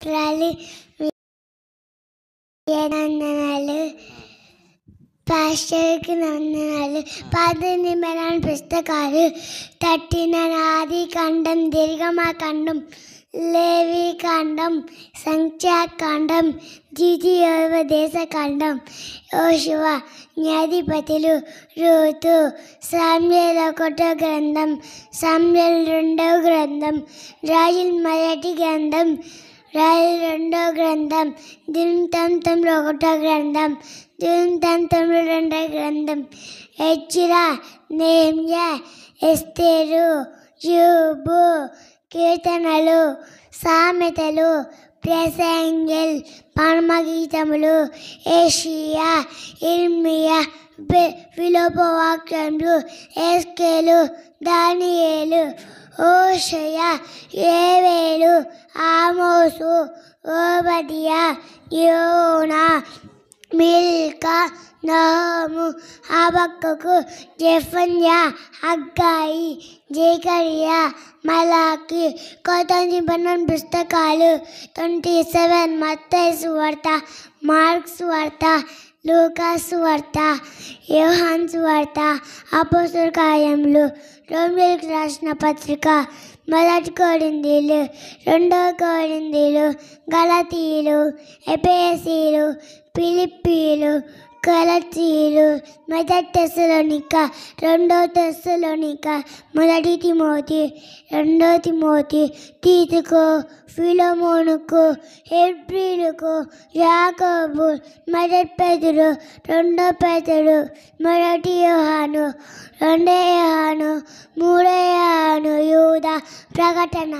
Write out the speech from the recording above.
Trolley వందనాలు, పాస్టర్కి వందనాలు. పాత నిబంధన పుస్తకాలు తట్టిన ఆది కాండం, దీర్ఘమాకాండం, లేవి కాండం, సంఖ్యాకాండం, ద్వితీయోపదేశకాండం, యోషువ, న్యాయాధిపతులు, రూతు, సామ్యుయేలు 1వ గ్రంథం, సామ్యుయేలు 2వ గ్రంథం, రాజుల మొదటి గ్రంథం, రాజుల 2వ గ్రంథం, దినవృత్తాంతములు 1వ గ్రంథం, దినవృత్తాంతములు 2వ గ్రంథం, ఎజ్రా, నెహెమ్యా, ఎస్తేరు, యోబు, కీర్తనలు, సామెతలు, ప్రసంగిల్, పరమగీతములు, యెషయా, ఇర్మీయా, విలోపవాక్యములు, ఎస్కేలు, దానియేలు, హోషేయ, యోవేలు, ఆమోసు, ఓబద్యా, యోనా, మిల్కా, నహూము, హబక్కూకు, జెఫన్యా, హగ్గాయి, జకరియా, మలాకి. కొత్త నిబంధన పుస్తకాలు 27 మత్తయి సువార్త, మార్కు సువార్త, లూకా సువార్త, యోహాను సువార్త, అపోస్తలుల కార్యములు, రోమీయులకు రాసిన పత్రిక, 1 కొరింథీయులు, 2 కొరింథీయులు, గలాతీయులు, ఎఫెసీయులు, ఫిలిప్పీయులు, గలతీయులు, 1 తెస్సలోనిక, 2 తెస్సలోనిక, 1 తిమోతి, 2 తిమోతి, తీతుకు, ఫిలెమోనుకు, హెబ్రీయులకు, యాకోబు, 1 పేతురు, 2 పేతురు, 1 యోహాను, 2 యోహాను, 3 యోహాను, యూదా, ప్రకటన.